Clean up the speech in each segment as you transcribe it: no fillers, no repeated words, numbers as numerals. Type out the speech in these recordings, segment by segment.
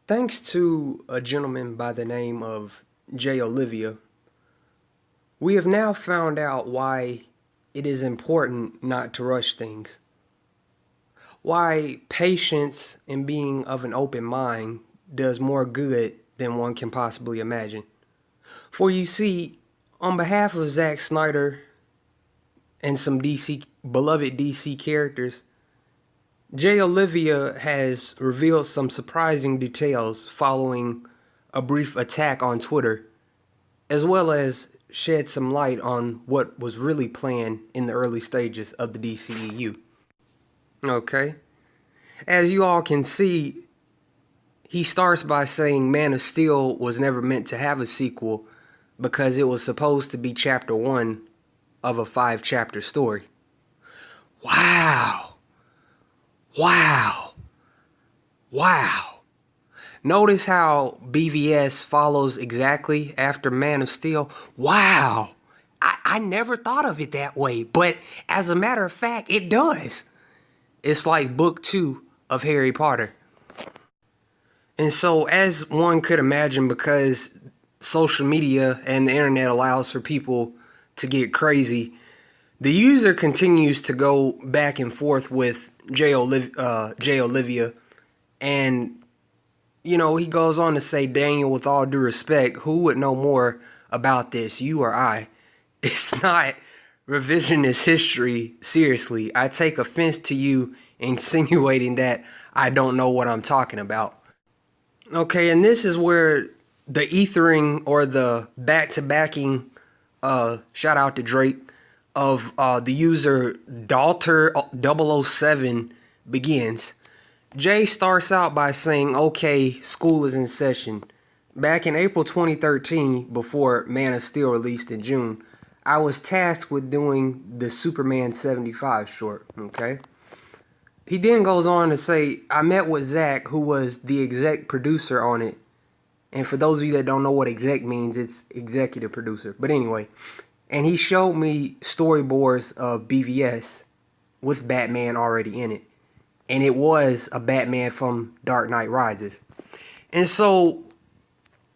Thanks to a gentleman by the name of Jay Olivia, we have now found out why it is important not to rush things. Why patience and being of an open mind does more good than one can possibly imagine. For you see, on behalf of Zack Snyder and some beloved DC characters, Jay Olivia has revealed some surprising details following a brief attack on Twitter, as well as shed some light on what was really planned in the early stages of the DCEU. Okay. As you all can see, he starts by saying Man of Steel was never meant to have a sequel because it was supposed to be chapter 1 of a 5-chapter story. Wow. Wow. Wow. Notice how BVS follows exactly after Man of Steel. Wow. I never thought of it that way, but as a matter of fact, it does. It's like book 2 of Harry Potter. And so, as one could imagine, because social media and the internet allows for people to get crazy, the user continues to go back and forth with Jay Olivia, and he goes on to say, Daniel, with all due respect, who would know more about this, you or I? It's not revisionist history, seriously. I take offense to you insinuating that I don't know what I'm talking about. Okay, and this is where the ethering or the back-to-backing, shout out to Drake, of the user Dalter007 begins. Jay starts out by saying, okay, school is in session. Back in April 2013, before Man of Steel released in June, I was tasked with doing the Superman 75 short, okay? He then goes on to say, I met with Zack, who was the exec producer on it. And for those of you that don't know what exec means, it's executive producer. But anyway, and he showed me storyboards of BVS with Batman already in it. And it was a Batman from Dark Knight Rises. And so,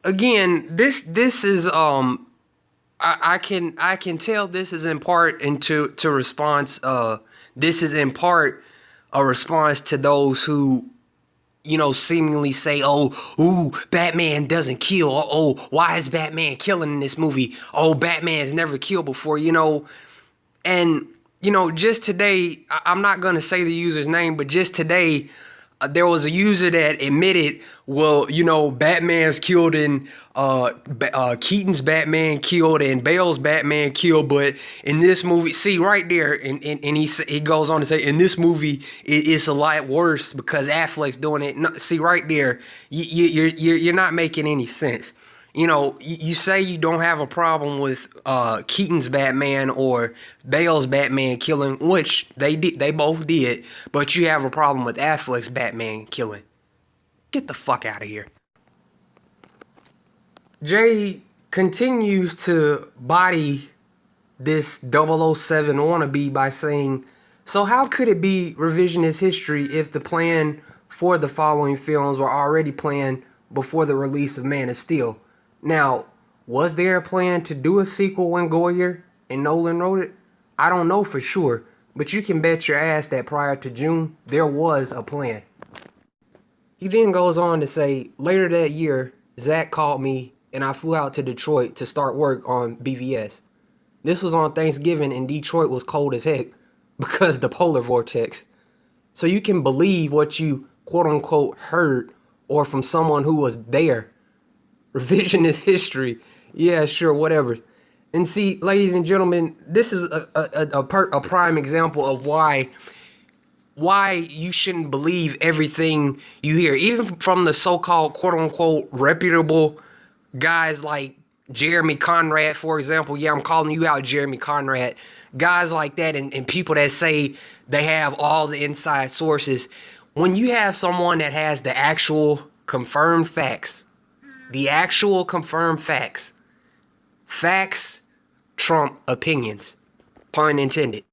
again, this is I can tell this is in part to response. This is in part a response to those who, seemingly say, ooh, Batman doesn't kill. Oh, why is Batman killing in this movie? Oh, Batman's never killed before, And, just today, I'm not going to say the user's name, but just today, there was a user that admitted, well, Batman's killed in, Keaton's Batman killed and Bale's Batman killed, but in this movie, see right there, and he goes on to say, in this movie, it's a lot worse because Affleck's doing it. No, see right there, you're not making any sense. You say you don't have a problem with Keaton's Batman or Bale's Batman killing, which they both did, but you have a problem with Affleck's Batman killing. Get the fuck out of here. Jay continues to body this 007 wannabe by saying, so how could it be revisionist history if the plan for the following films were already planned before the release of Man of Steel? Now, was there a plan to do a sequel when Goyer and Nolan wrote it? I don't know for sure, but you can bet your ass that prior to June, there was a plan. He then goes on to say, later that year, Zack called me and I flew out to Detroit to start work on BVS. This was on Thanksgiving and Detroit was cold as heck because the polar vortex. So you can believe what you quote-unquote heard or from someone who was there. Revisionist history. Yeah, sure, whatever. And see, ladies and gentlemen, this is a prime example of why you shouldn't believe everything you hear. Even from the so-called quote-unquote reputable guys like Jeremy Conrad, for example. Yeah, I'm calling you out, Jeremy Conrad. Guys like that and people that say they have all the inside sources. When you have someone that has the actual confirmed facts, facts trump opinions, pun intended.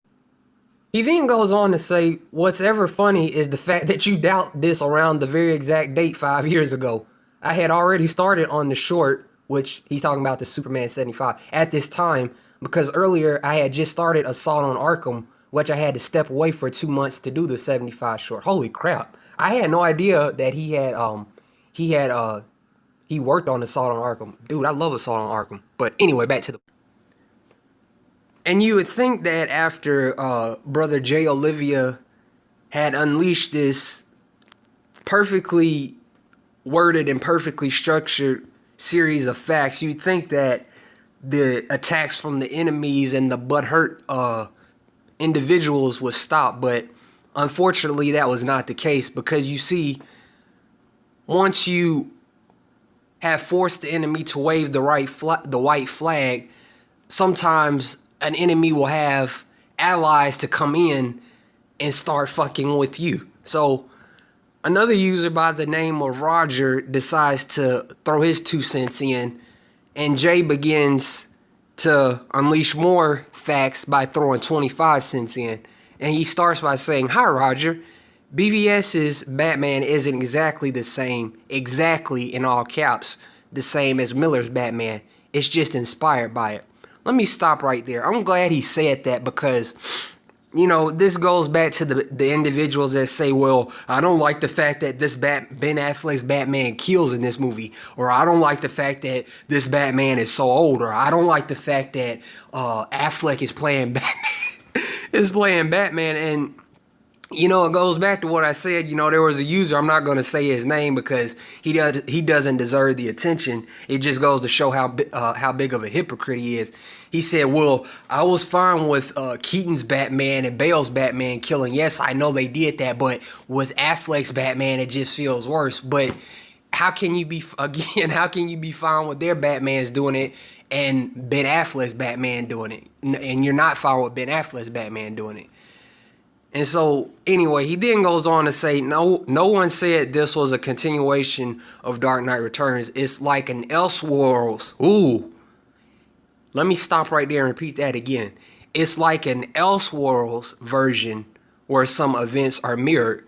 He then goes on to say, what's ever funny is the fact that you doubt this around the very exact date 5 years ago. I had already started on the short, which he's talking about the Superman 75, at this time, because earlier I had just started Assault on Arkham, which I had to step away for 2 months to do the 75 short. Holy crap. I had no idea that he worked on Assault on Arkham. Dude, I love Assault on Arkham. But anyway, back to the... And you would think that after brother Jay Olivia had unleashed this perfectly worded and perfectly structured series of facts, you'd think that the attacks from the enemies and the butthurt individuals would stop. But unfortunately, that was not the case, because you see, once you have forced the enemy to wave the white flag, sometimes an enemy will have allies to come in and start fucking with you. So another user by the name of Roger decides to throw his 2 cents in, and Jay begins to unleash more facts by throwing 25 cents in. And he starts by saying, "Hi, Roger. BVS's Batman isn't exactly the same, exactly in all caps, the same as Miller's Batman. It's just inspired by it." Let me stop right there. I'm glad he said that, because, you know, this goes back to the individuals that say, well, I don't like the fact that this Ben Affleck's Batman kills in this movie, or I don't like the fact that this Batman is so old, or I don't like the fact that Affleck is playing Batman, and you know, it goes back to what I said. You know, there was a user, I'm not going to say his name because he doesn't deserve the attention. It just goes to show how big of a hypocrite he is. He said, well, I was fine with Keaton's Batman and Bale's Batman killing. Yes, I know they did that, but with Affleck's Batman, it just feels worse. But how can you be fine with their Batmans doing it and Ben Affleck's Batman doing it? And you're not fine with Ben Affleck's Batman doing it. And so, anyway, he then goes on to say, no one said this was a continuation of Dark Knight Returns. It's like an Elseworlds. Ooh. Let me stop right there and repeat that again. It's like an Elseworlds version where some events are mirrored.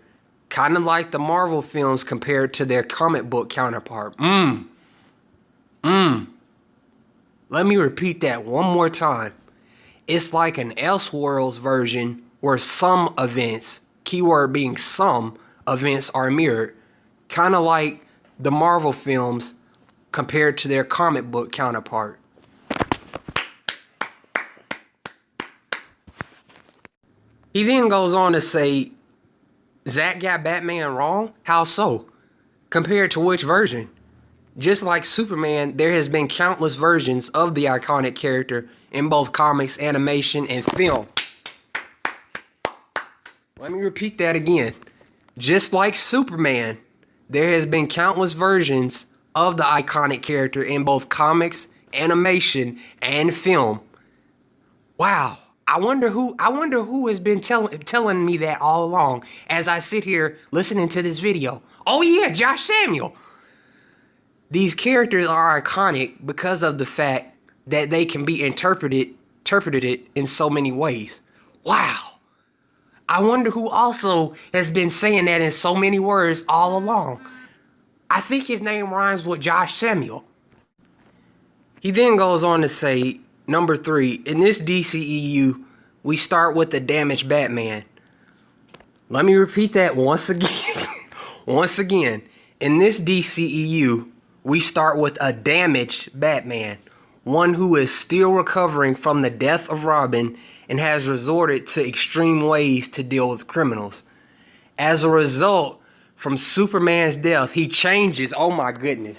Kind of like the Marvel films compared to their comic book counterpart. Let me repeat that one more time. It's like an Elseworlds version where some events, keyword being some events, are mirrored, kind of like the Marvel films compared to their comic book counterpart. He then goes on to say, Zack got Batman wrong? How so? Compared to which version? Just like Superman, there has been countless versions of the iconic character in both comics, animation, and film. Let me repeat that again. Just like Superman, there has been countless versions of the iconic character in both comics, animation, and film. Wow. I wonder who has been telling me that all along as I sit here listening to this video. Oh yeah, Josh Samuel. These characters are iconic because of the fact that they can be interpreted in so many ways. Wow. I wonder who also has been saying that in so many words all along. I think his name rhymes with Josh Samuel. He then goes on to say, number 3, in this DCEU, we start with the damaged Batman. Let me repeat that once again. Once again, in this DCEU, we start with a damaged Batman. One who is still recovering from the death of Robin and has resorted to extreme ways to deal with criminals. As a result, from Superman's death, he changes. Oh my goodness.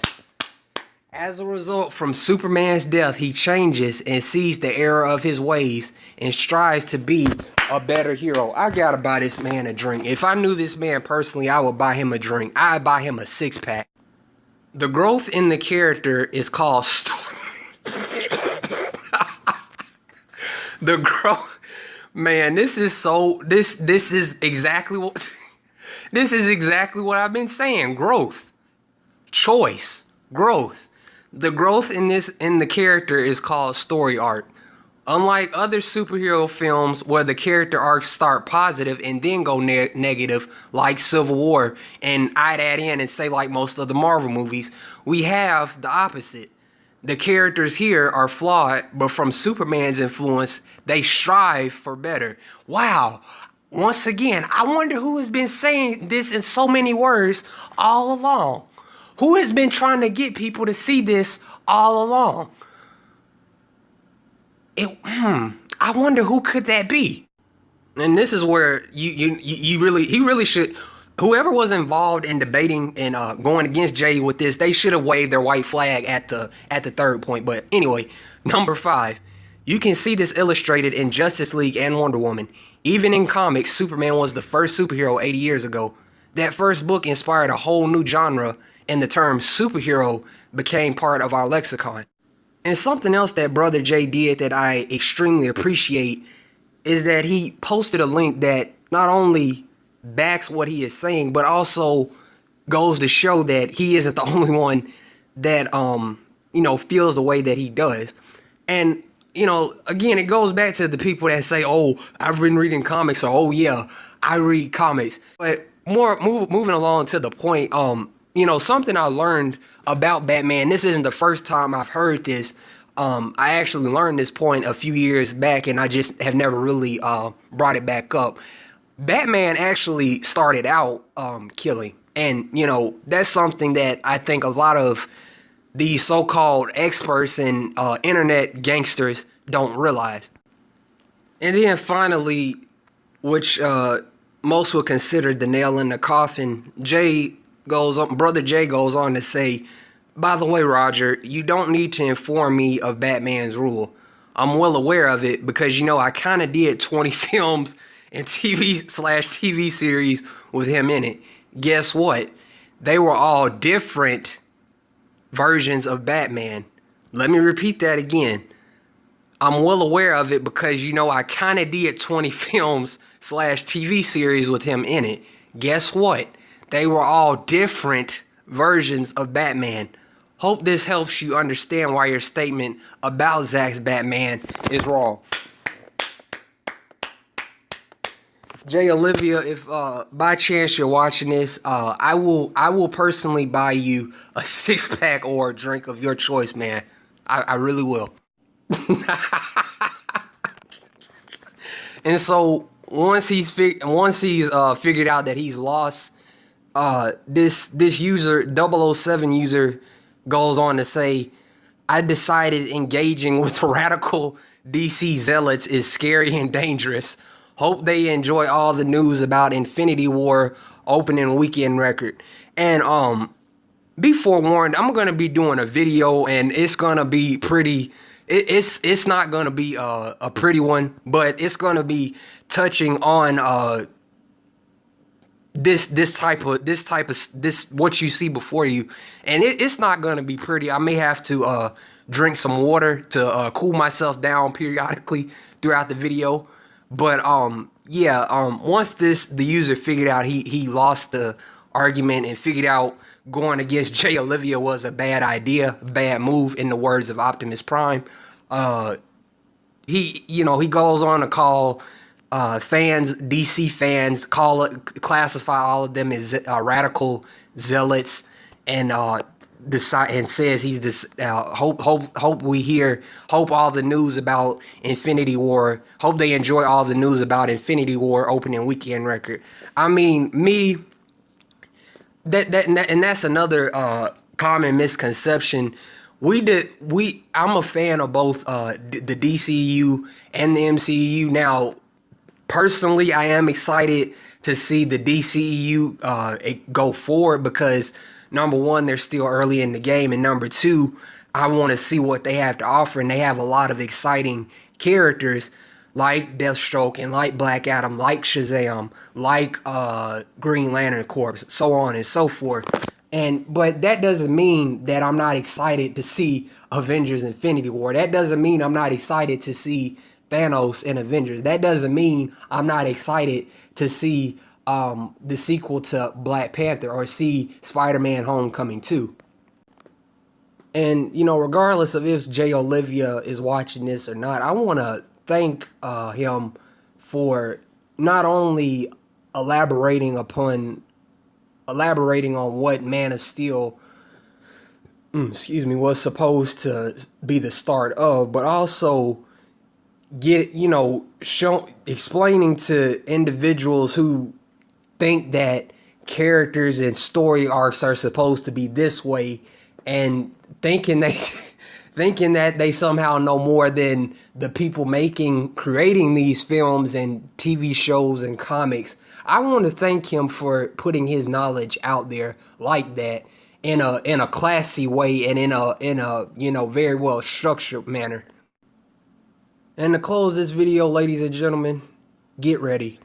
As a result, from Superman's death, he changes and sees the error of his ways and strives to be a better hero. I gotta buy this man a drink. If I knew this man personally, I would buy him a drink. I'd buy him a 6-pack. The growth in the character is called story. The growth, man, this is exactly what I've been saying. Growth, choice, growth. The growth in the character is called story arc. Unlike other superhero films where the character arcs start positive and then go negative, like Civil War, and I'd add in and say like most of the Marvel movies, we have the opposite. The characters here are flawed, but from Superman's influence, they strive for better. Wow. Once again, I wonder who has been saying this in so many words all along. Who has been trying to get people to see this all along? I wonder who could that be. And this is where he really should. Whoever was involved in debating and going against Jay with this, they should have waved their white flag at the third point. But anyway, number 5, you can see this illustrated in Justice League and Wonder Woman. Even in comics, Superman was the first superhero 80 years ago. That first book inspired a whole new genre, and the term superhero became part of our lexicon. And something else that Brother Jay did that I extremely appreciate is that he posted a link that not only backs what he is saying, but also goes to show that he isn't the only one that, feels the way that he does. And, again, it goes back to the people that say, oh, I've been reading comics, or, oh, yeah, I read comics. But moving along to the point, something I learned about Batman, this isn't the first time I've heard this. I actually learned this point a few years back, and I just have never really brought it back up. Batman actually started out killing. And, that's something that I think a lot of these so-called experts and internet gangsters don't realize. And then finally, which most would consider the nail in the coffin, Brother Jay goes on to say, by the way, Roger, you don't need to inform me of Batman's rule. I'm well aware of it because, I kind of did 20 films and TV/TV series with him in it. Guess what? They were all different versions of Batman. Let me repeat that again. I'm well aware of it because, I kind of did 20 films/TV series with him in it. Guess what? They were all different versions of Batman. Hope this helps you understand why your statement about Zack's Batman is wrong. Jay Olivia, if by chance you're watching this, I will personally buy you a 6-pack or a drink of your choice, man. I really will. And so once he's figured out that he's lost, this user 007 user goes on to say, I decided engaging with radical DC zealots is scary and dangerous. Hope they enjoy all the news about Infinity War opening weekend record. And be forewarned, I'm gonna be doing a video, and it's gonna be pretty. It's not gonna be a pretty one, but it's gonna be touching on this what you see before you, and it's not gonna be pretty. I may have to drink some water to cool myself down periodically throughout the video. But once the user figured out he lost the argument and figured out going against Jay Olivia was a bad idea, bad move, in the words of Optimus Prime, he goes on to call DC fans, classify all of them as radical zealots, and says he's this hope all the news about Infinity War, hope they enjoy all the news about Infinity War opening weekend record. I mean, that's another common misconception. I'm a fan of both the DCU and the MCU. Now, personally, I am excited to see the DCEU go forward because, number one, they're still early in the game, and number two, I want to see what they have to offer, and they have a lot of exciting characters like Deathstroke and like Black Adam, like Shazam, like Green Lantern Corps, so on and so forth. But that doesn't mean that I'm not excited to see Avengers Infinity War. That doesn't mean I'm not excited to see Thanos in Avengers. That doesn't mean I'm not excited to see the sequel to Black Panther or see Spider-Man Homecoming 2. And, you know, regardless of if Jay Olivia is watching this or not, I want to thank him for not only elaborating upon elaborating on what Man of Steel, was supposed to be the start of, but also explaining to individuals who think that characters and story arcs are supposed to be this way, and thinking they thinking that they somehow know more than the people creating these films and TV shows and comics. I want to thank him for putting his knowledge out there like that in a classy way and in a very well structured manner. And to close this video, ladies and gentlemen, get ready.